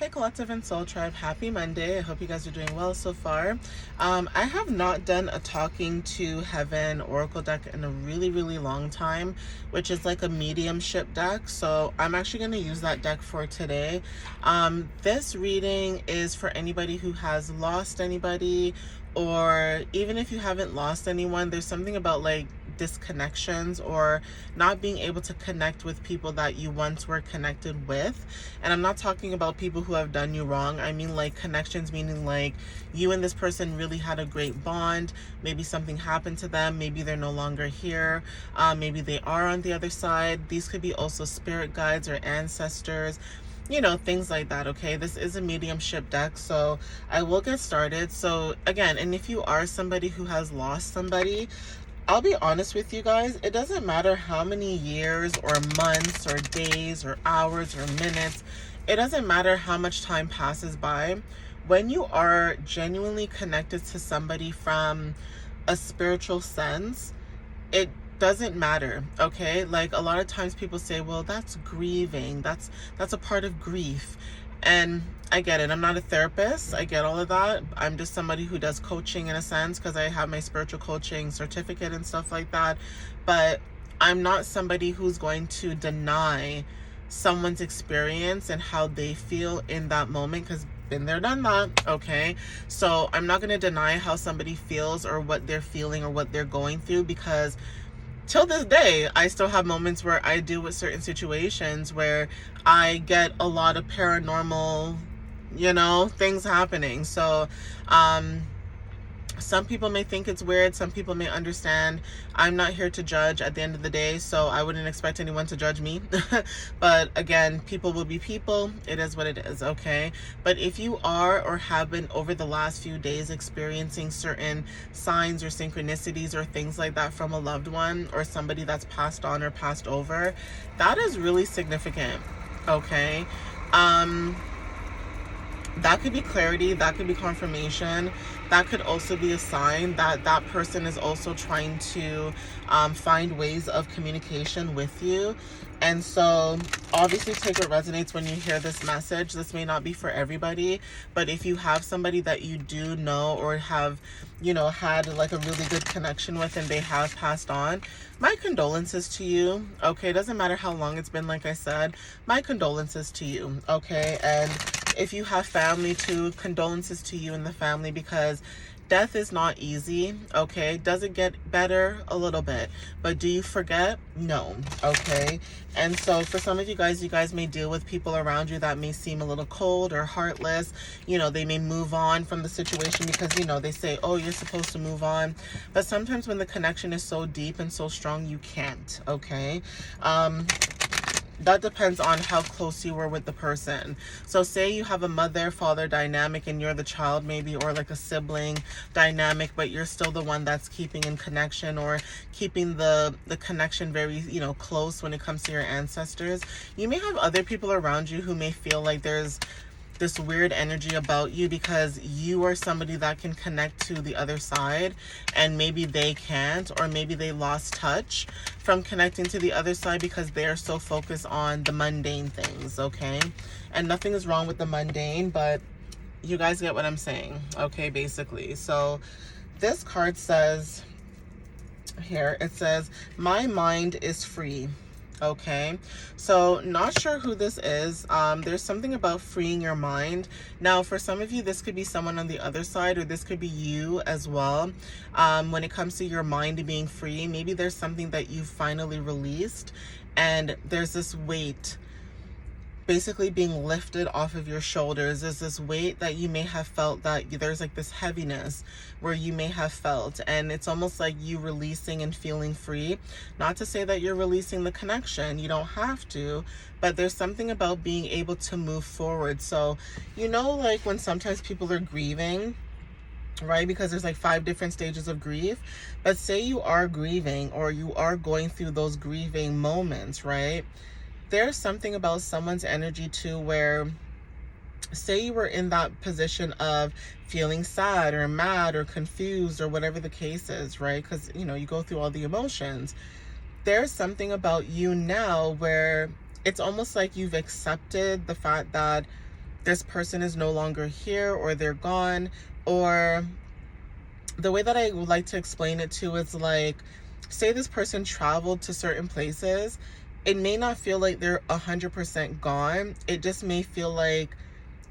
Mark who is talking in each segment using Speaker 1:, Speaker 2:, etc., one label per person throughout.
Speaker 1: Hey Collective and Soul Tribe, happy Monday. I hope you guys are doing well so far. I have not done a Talking to Heaven Oracle deck in a really long time, which is like a mediumship deck. So I'm actually going to use that deck for today. This reading is for anybody who has lost anybody, or even if you haven't lost anyone, there's something about like disconnections or not being able to connect with people that you once were connected with. And I'm not talking about people who have done you wrong. I mean like connections, meaning like you and this person really had a great bond. Maybe something happened to them. Maybe they're no longer here. Maybe they are on the other side. These could be also spirit guides or ancestors, things like that. Okay, this is a mediumship deck, so I will get started. So again, and if you are somebody who has lost somebody, I'll be honest with you guys, it doesn't matter how many years or months or days or hours or minutes, it doesn't matter how much time passes by. When you are genuinely connected to somebody from a spiritual sense, it doesn't matter. Okay, like a lot of times people say, well, that's grieving, that's a part of grief. And I get it. I'm not a therapist. I get all of that. I'm just somebody who does coaching in a sense because I have my spiritual coaching certificate and stuff like that. But I'm not somebody who's going to deny someone's experience and how they feel in that moment, because been there, done that. Okay, so I'm not going to deny how somebody feels or what they're feeling or what they're going through, because till this day, I still have moments where I deal with certain situations where I get a lot of paranormal, things happening. So, some people may think it's weird. Some people may understand. I'm not here to judge at the end of the day, so I wouldn't expect anyone to judge me. But again, people will be people. It is what it is, okay? But if you are or have been over the last few days experiencing certain signs or synchronicities or things like that from a loved one or somebody that's passed on or passed over, that is really significant, okay? That could be clarity, that could be confirmation, that could also be a sign that that person is also trying to find ways of communication with you. And so obviously take what resonates when you hear this message. This may not be for everybody, but if you have somebody that you do know or have, had like a really good connection with and they have passed on, my condolences to you. Okay, it doesn't matter how long it's been, like I said, my condolences to you. Okay, and if you have family too, condolences to you and the family, because death is not easy. Okay, does it get better? A little bit. But do you forget? No. Okay, and so for some of you guys may deal with people around you that may seem a little cold or heartless. They may move on from the situation because they say, oh, you're supposed to move on, but sometimes when the connection is so deep and so strong, you can't. Okay, that depends on how close you were with the person. So say you have a mother-father dynamic and you're the child maybe, or like a sibling dynamic, but you're still the one that's keeping in connection or keeping the connection very, close when it comes to your ancestors. You may have other people around you who may feel like there's this weird energy about you because you are somebody that can connect to the other side and maybe they can't, or maybe they lost touch from connecting to the other side because they're so focused on the mundane things. Okay, and nothing is wrong with the mundane, but you guys get what I'm saying. Okay, basically. So this card says here, it says, my mind is free. Okay, so not sure who this is. There's something about freeing your mind. Now, for some of you, this could be someone on the other side, or this could be you as well. When it comes to your mind being free, maybe there's something that you finally released, and there's this weight basically being lifted off of your shoulders. There's this weight that you may have felt, that there's like this heaviness where you may have felt, and it's almost like you releasing and feeling free. Not to say that you're releasing the connection, you don't have to, but there's something about being able to move forward. So like when sometimes people are grieving, right? Because there's like 5 different stages of grief. But say you are grieving or you are going through those grieving moments, right? There's something about someone's energy too, where say you were in that position of feeling sad or mad or confused or whatever the case is, right? Because, you go through all the emotions. There's something about you now where it's almost like you've accepted the fact that this person is no longer here, or they're gone. Or the way that I would like to explain it to is like, say this person traveled to certain places. It may not feel like they're 100% gone. It just may feel like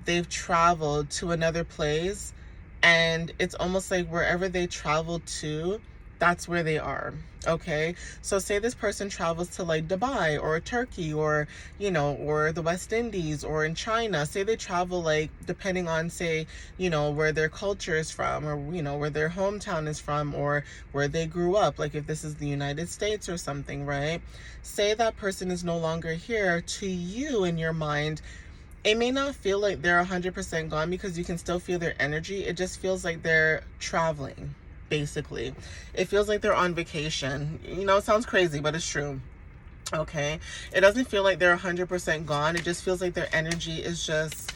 Speaker 1: they've traveled to another place, and it's almost like wherever they traveled to, that's where they are. Okay, so say this person travels to like Dubai or Turkey, or or the West Indies, or in China. Say they travel, like, depending on, say, where their culture is from, or where their hometown is from, or where they grew up, like if this is the United States or something, right? Say that person is no longer here. To you, in your mind, it may not feel like they're 100% gone, because you can still feel their energy. It just feels like they're traveling, basically. It feels like they're on vacation. It sounds crazy, but it's true. Okay? It doesn't feel like they're 100% gone. It just feels like their energy is just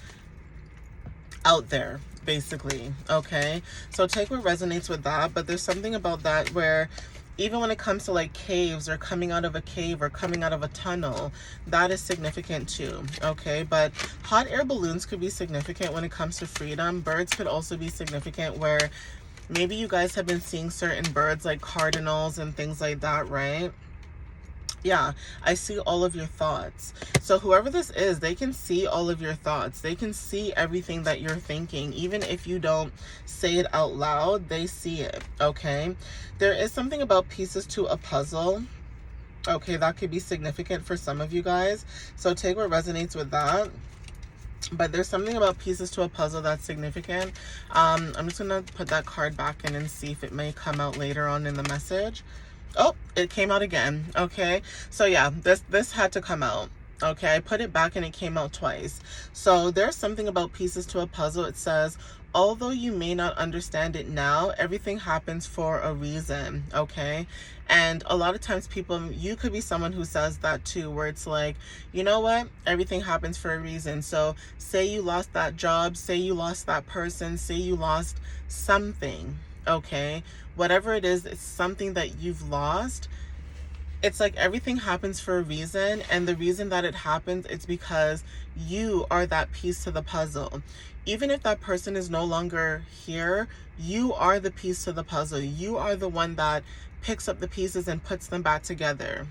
Speaker 1: out there, basically. Okay? So take what resonates with that. But there's something about that where, even when it comes to like caves, or coming out of a cave, or coming out of a tunnel, that is significant too. Okay, but hot air balloons could be significant when it comes to freedom. Birds could also be significant, where maybe you guys have been seeing certain birds like cardinals and things like that, right? Yeah, I see all of your thoughts. So whoever this is, they can see all of your thoughts. They can see everything that you're thinking. Even if you don't say it out loud, they see it, okay? There is something about pieces to a puzzle. Okay, that could be significant for some of you guys. So take what resonates with that. But there's something about pieces to a puzzle that's significant. I'm just going to put that card back in and see if it may come out later on in the message. Oh, it came out again. Okay, so yeah, this had to come out. Okay, I put it back and it came out twice. So there's something about pieces to a puzzle. It says, although you may not understand it now, everything happens for a reason. Okay, and a lot of times you could be someone who says that too, where it's like, you know what, everything happens for a reason. So say you lost that job, say you lost that person, say you lost something. Okay, whatever it is, it's something that you've lost. It's like everything happens for a reason, and the reason that it happens, it's because you are that piece to the puzzle. Even if that person is no longer here, you are the piece to the puzzle. You are the one that picks up the pieces and puts them back together.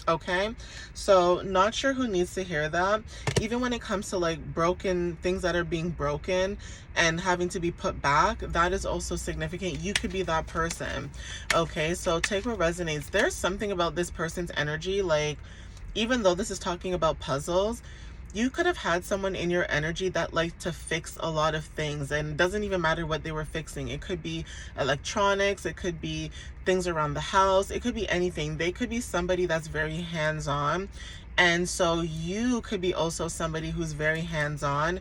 Speaker 1: Okay, so not sure who needs to hear that. Even when it comes to like broken things that are being broken and having to be put back, that is also significant. You could be that person. Okay, so take what resonates. There's something about this person's energy, like, even though this is talking about puzzles, you could have had someone in your energy that liked to fix a lot of things, and it doesn't even matter what they were fixing. It could be electronics, it could be things around the house, it could be anything. They could be somebody that's very hands-on, and so you could be also somebody who's very hands-on.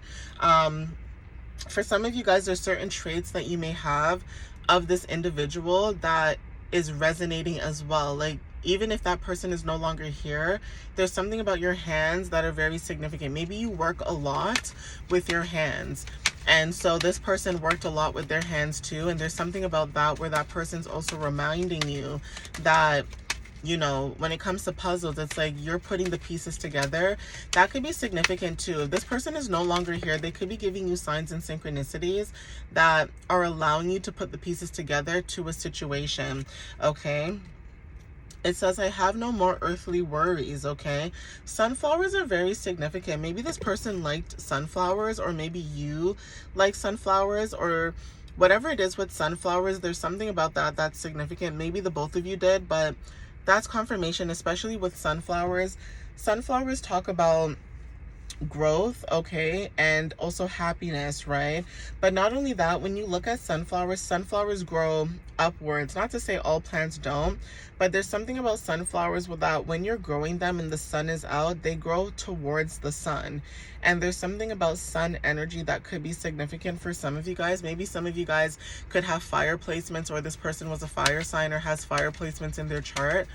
Speaker 1: For some of you guys, there's certain traits that you may have of this individual that is resonating as well. Like, even if that person is no longer here, there's something about your hands that are very significant. Maybe you work a lot with your hands, and so this person worked a lot with their hands too, and there's something about that where that person's also reminding you that, when it comes to puzzles, it's like you're putting the pieces together. That could be significant too. If this person is no longer here, they could be giving you signs and synchronicities that are allowing you to put the pieces together to a situation. Okay, it says, I have no more earthly worries. Okay, sunflowers are very significant. Maybe this person liked sunflowers, or maybe you like sunflowers, or whatever it is with sunflowers. There's something about that that's significant. Maybe the both of you did, but that's confirmation, especially with sunflowers. Sunflowers talk about growth, okay, and also happiness, right? But not only that, when you look at sunflowers grow upwards. Not to say all plants don't, but there's something about sunflowers with that when you're growing them and the sun is out, they grow towards the sun. And there's something about sun energy that could be significant for some of you guys. Maybe some of you guys could have fire placements, or this person was a fire sign or has fire placements in their chart.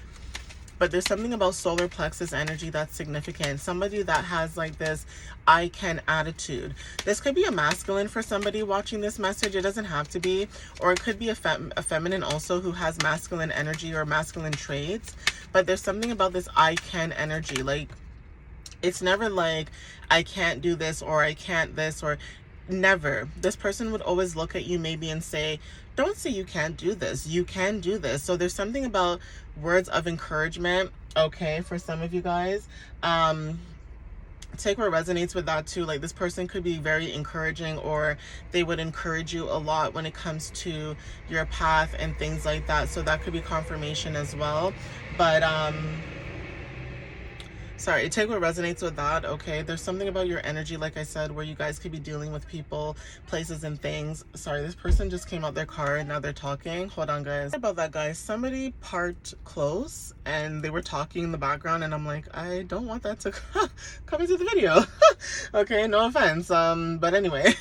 Speaker 1: But there's something about solar plexus energy that's significant. Somebody that has like this I can attitude. This could be a masculine for somebody watching this message. It doesn't have to be. Or it could be a feminine also who has masculine energy or masculine traits. But there's something about this I can energy. Like, It's never like, I can't do this, or I can't this, or never. This person would always look at you maybe and say, don't say you can't do this. You can do this. So there's something about words of encouragement, okay, for some of you guys. Take what resonates with that too. Like, this person could be very encouraging, or they would encourage you a lot when it comes to your path and things like that. So that could be confirmation as well. But sorry, take what resonates with that, okay? There's something about your energy, like I said, where you guys could be dealing with people, places, and things. Sorry, this person just came out their car and now they're talking. Hold on, guys. Sorry about that, guys. Somebody parked close and they were talking in the background, and I'm like, I don't want that to come into the video. Okay, no offense. But anyway.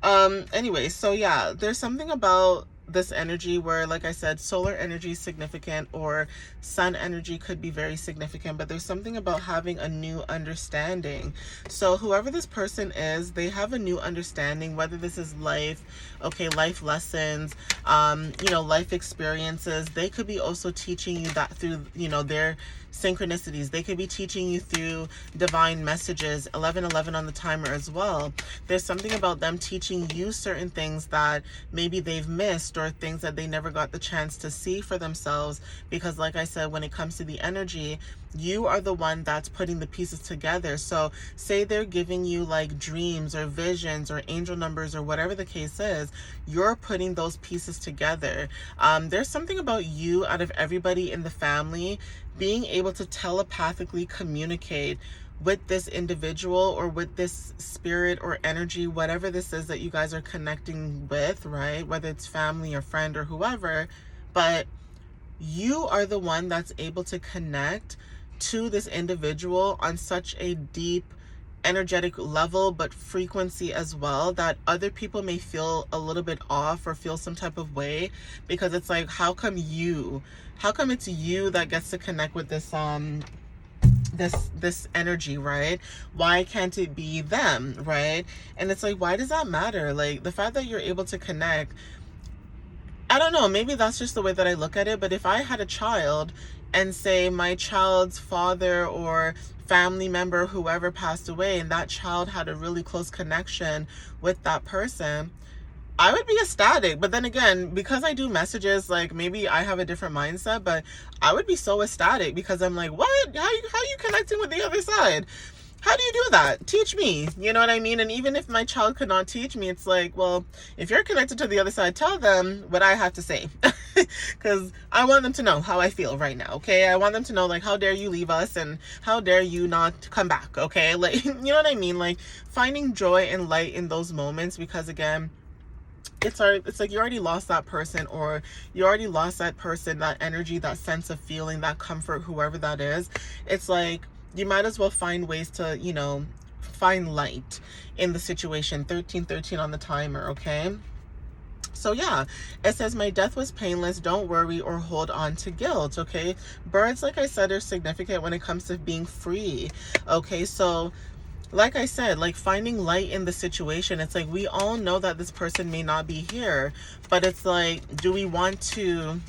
Speaker 1: Anyway, so yeah, there's something about this energy where, like I said, solar energy is significant, or sun energy could be very significant, but there's something about having a new understanding. So whoever this person is, they have a new understanding, whether this is life, okay, life lessons, you know, life experiences. They could be also teaching you that through, you know, their synchronicities. They could be teaching you through divine messages, 1111 on the timer as well. There's something about them teaching you certain things that maybe they've missed, or things that they never got the chance to see for themselves, because like I said, when it comes to the energy, you are the one that's putting the pieces together. So say they're giving you like dreams or visions or angel numbers or whatever the case is, you're putting those pieces together. There's something about you, out of everybody in the family, being able to telepathically communicate with this individual, or with this spirit or energy, whatever this is that you guys are connecting with, right? Whether it's family or friend or whoever, but you are the one that's able to connect to this individual on such a deep energetic level, but frequency as well, that other people may feel a little bit off or feel some type of way, because it's like, how come it's you that gets to connect with this this energy, right? Why can't it be them, right? And it's like, why does that matter? Like, the fact that you're able to connect, I don't know, maybe that's just the way that I look at it. But if I had a child, and say my child's father or family member, whoever, passed away, and that child had a really close connection with that person, I would be ecstatic. But then again, because I do messages, like, maybe I have a different mindset, but I would be so ecstatic, because I'm like, what? How you connecting with the other side? How do you do that? Teach me. You know what I mean? And even if my child could not teach me, it's like, well, if you're connected to the other side, tell them what I have to say. Because I want them to know how I feel right now, okay? I want them to know, like, how dare you leave us, and how dare you not come back, okay? Like, you know what I mean? Like, finding joy and light in those moments, because again, it's like you already lost that person, or you already lost that person, that energy, that sense of feeling, that comfort, whoever that is. It's like, you might as well find ways to, you know, find light in the situation. 1313 on the timer, okay? So yeah, it says, my death was painless. Don't worry or hold on to guilt, okay? Birds, like I said, are significant when it comes to being free, okay? So like I said, like, finding light in the situation. It's like, we all know that this person may not be here, but it's like, do we want to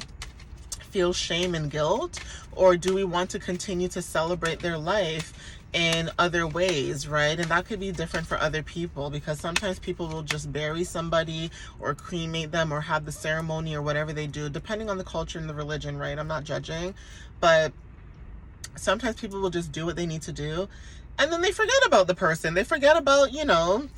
Speaker 1: feel shame and guilt, or do we want to continue to celebrate their life in other ways, right? And that could be different for other people, because sometimes people will just bury somebody or cremate them or have the ceremony or whatever they do, depending on the culture and the religion, right? I'm not judging, but sometimes people will just do what they need to do, and then they forget about the person. They forget about, you know,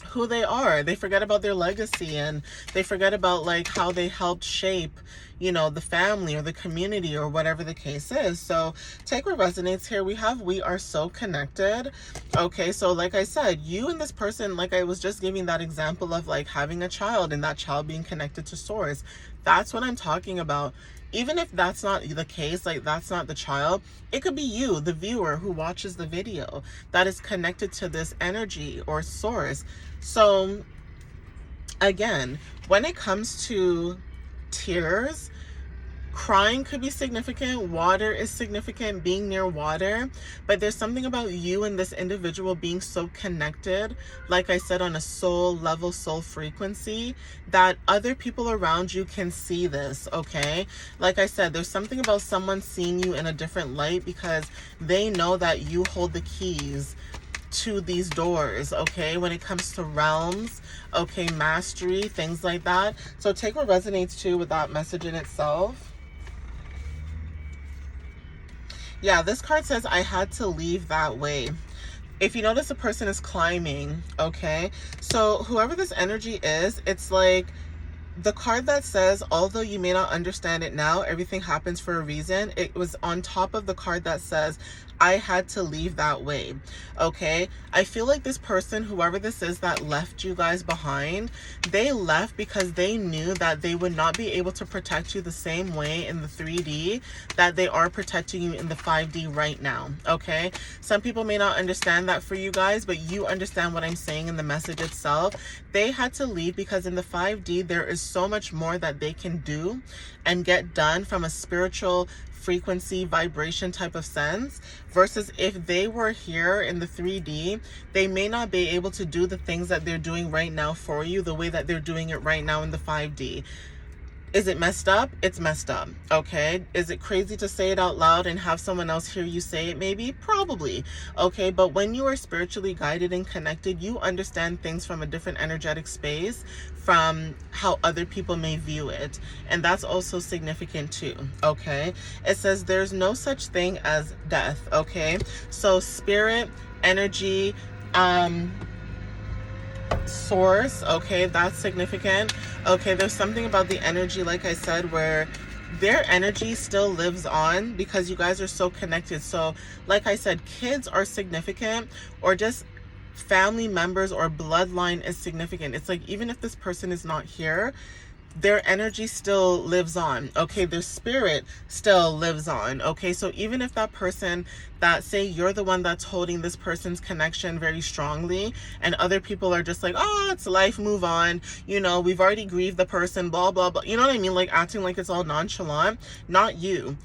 Speaker 1: who they are. They forget about their legacy, and they forget about, like, how they helped shape, you know, the family or the community or whatever the case is. So take what resonates here. We are so connected. Okay, so like I said, you and this person, like I was just giving that example of, like, having a child and that child being connected to source. That's what I'm talking about. Even if that's not the case, like, that's not the child, it could be you, the viewer who watches the video, that is connected to this energy or source. So again, when it comes to tears, Crying could be significant. Water is significant, being near water. But there's something about you and this individual being so connected, like I said, on a soul level, soul frequency, that other people around you can see this, okay? Like I said, there's something about someone seeing you in a different light because they know that you hold the keys to these doors, okay, when it comes to realms, okay, mastery, things like that. So take what resonates too with that message in itself. Yeah, this card says, I had to leave that way. If you notice, the person is climbing, okay? So whoever this energy is, it's like the card that says, although you may not understand it now, everything happens for a reason. It was on top of the card that says, I had to leave that way, okay? I feel like this person, whoever this is that left you guys behind, they left because they knew that they would not be able to protect you the same way in the 3D that they are protecting you in the 5D right now, okay? Some people may not understand that for you guys, but you understand what I'm saying in the message itself. They had to leave because in the 5D, there is so much more that they can do and get done from a spiritual frequency, vibration type of sense, versus if they were here in the 3D, they may not be able to do the things that they're doing right now for you the way that they're doing it right now in the 5D. Is it messed up? It's messed up, okay? Is it crazy to say it out loud and have someone else hear you say it? Maybe, probably, okay? But when you are spiritually guided and connected, you understand things from a different energetic space from how other people may view it. And that's also significant too, okay? It says there's no such thing as death, okay? So spirit, energy, source, okay, that's significant. Okay, there's something about the energy, like I said, where their energy still lives on because you guys are so connected. So like I said, kids are significant, or just family members or bloodline is significant. It's like, even if this person is not here, their energy still lives on, okay? Their spirit still lives on, okay? So even if that person that, say you're the one that's holding this person's connection very strongly, and other people are just like, oh, it's life, move on, you know, we've already grieved the person, blah, blah, blah, you know what I mean? Like acting like it's all nonchalant. Not you.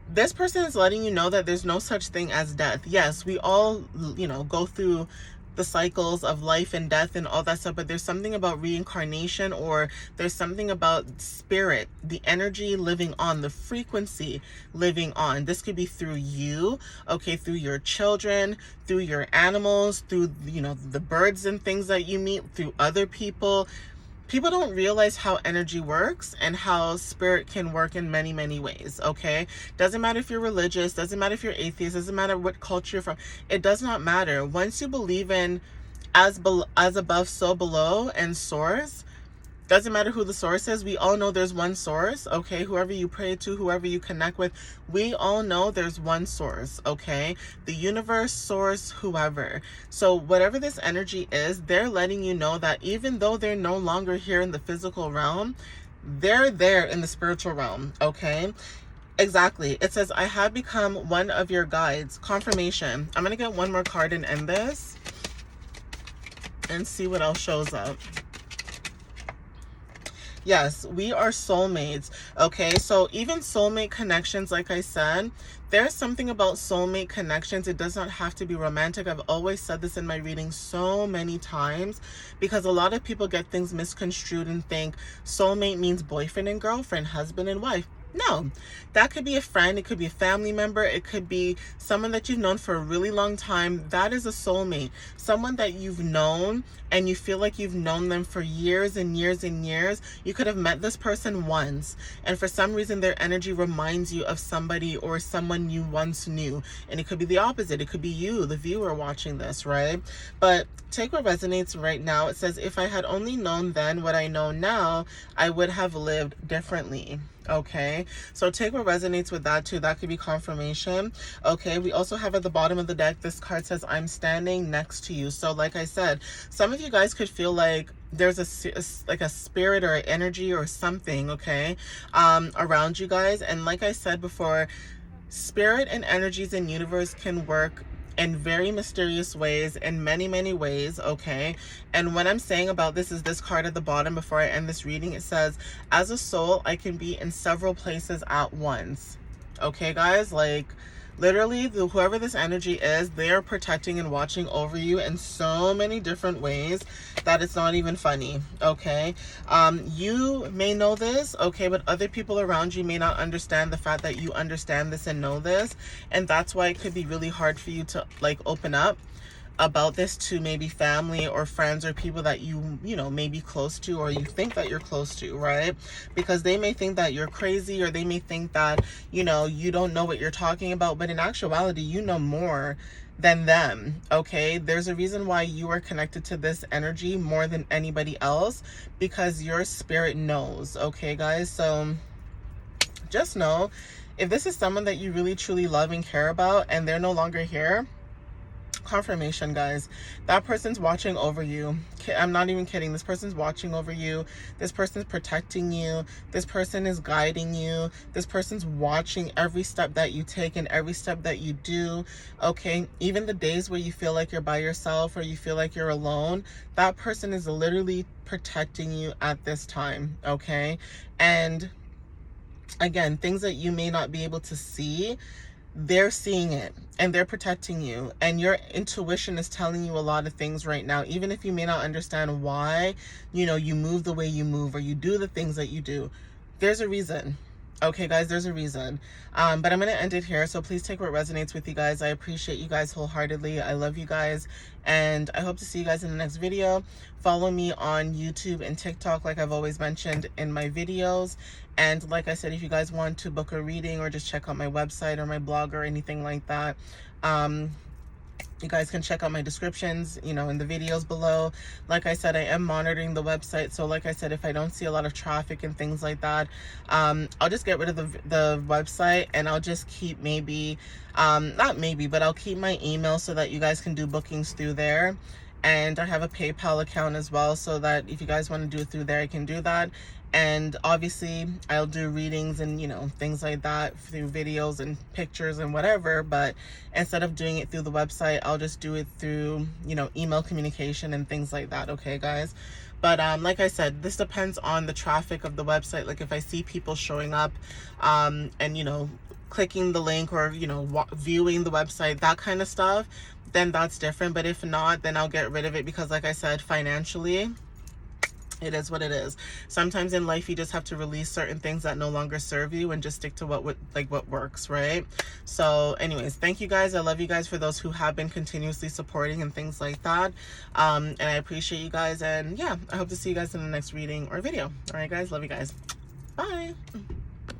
Speaker 1: This person is letting you know that there's no such thing as death. Yes, we all, you know, go through the cycles of life and death and all that stuff, but there's something about reincarnation, or there's something about spirit, the energy living on, the frequency living on. This could be through you, okay, through your children, through your animals, through, you know, the birds and things that you meet, through other people. People don't realize how energy works and how spirit can work in many, many ways, okay? Doesn't matter if you're religious, doesn't matter if you're atheist, doesn't matter what culture you're from. It does not matter. Once you believe in as above, so below, and source, doesn't matter who the source is. We all know there's one source, okay? Whoever you pray to, whoever you connect with, we all know there's one source, okay? The universe, source, whoever. So whatever this energy is, they're letting you know that even though they're no longer here in the physical realm, they're there in the spiritual realm, okay? Exactly. It says, I have become one of your guides. Confirmation. I'm going to get one more card and end this and see what else shows up. Yes, we are soulmates, okay? So even soulmate connections, like I said, there's something about soulmate connections. It does not have to be romantic. I've always said this in my readings so many times, because a lot of people get things misconstrued and think soulmate means boyfriend and girlfriend, husband and wife. No, that could be a friend. It could be a family member. It could be someone that you've known for a really long time. That is a soulmate. Someone that you've known and you feel like you've known them for years and years and years. You could have met this person once, and for some reason their energy reminds you of somebody or someone you once knew. And it could be the opposite. It could be you, the viewer, watching this, right? But take what resonates right now. It says, if I had only known then what I know now, I would have lived differently. Okay, so take what resonates with that too. That could be confirmation. Okay, we also have at the bottom of the deck, this card says, I'm standing next to you. So like I said, some of you guys could feel like there's a spirit or an energy or something, okay, around you guys. And like I said before, spirit and energies in universe can work in very mysterious ways, in many, many ways, okay? And what I'm saying about this is this card at the bottom before I end this reading. It says, as a soul, I can be in several places at once. Okay, guys? Like, literally, whoever this energy is, they are protecting and watching over you in so many different ways that it's not even funny, okay? You may know this, okay, but other people around you may not understand the fact that you understand this and know this, and that's why it could be really hard for you to, like, open up about this to maybe family or friends or people that you know, may be close to, or you think that you're close to, right? Because they may think that you're crazy, or they may think that, you know, you don't know what you're talking about, but in actuality, you know more than them, okay? There's a reason why you are connected to this energy more than anybody else, because your spirit knows, okay, guys? So just know, if this is someone that you really truly love and care about and they're no longer here, confirmation, guys. That person's watching over you. I'm not even kidding. This person's watching over you. This person's protecting you. This person is guiding you. This person's watching every step that you take and every step that you do, okay? Even the days where you feel like you're by yourself or you feel like you're alone, that person is literally protecting you at this time, okay? And again, things that you may not be able to see, they're seeing it and they're protecting you, and your intuition is telling you a lot of things right now, even if you may not understand why, you know, you move the way you move or you do the things that you do. There's a reason, okay, guys? There's a reason. But I'm gonna end it here, so please take what resonates with you guys. I appreciate you guys wholeheartedly. I love you guys, and I hope to see you guys in the next video. Follow me on YouTube and TikTok, like I've always mentioned in my videos. And like I said, if you guys want to book a reading or just check out my website or my blog or anything like that, you guys can check out my descriptions, you know, in the videos below. Like I said, I am monitoring the website, so like I said, if I don't see a lot of traffic and things like that, I'll just get rid of the website, and I'll just keep maybe, not maybe, but I'll keep my email so that you guys can do bookings through there. And I have a PayPal account as well, so that if you guys want to do it through there, I can do that. And obviously I'll do readings and, you know, things like that through videos and pictures and whatever, but instead of doing it through the website, I'll just do it through, you know, email communication and things like that, okay, guys? But like I said, this depends on the traffic of the website. Like if I see people showing up and, you know, clicking the link or, you know, viewing the website, that kind of stuff, then that's different. But if not, then I'll get rid of it, because like I said, financially, it is what it is. Sometimes in life you just have to release certain things that no longer serve you and just stick to what works, right? So anyways, thank you guys. I love you guys, for those who have been continuously supporting and things like that. And I appreciate you guys, and yeah, I hope to see you guys in the next reading or video. All right, guys, love you guys. Bye.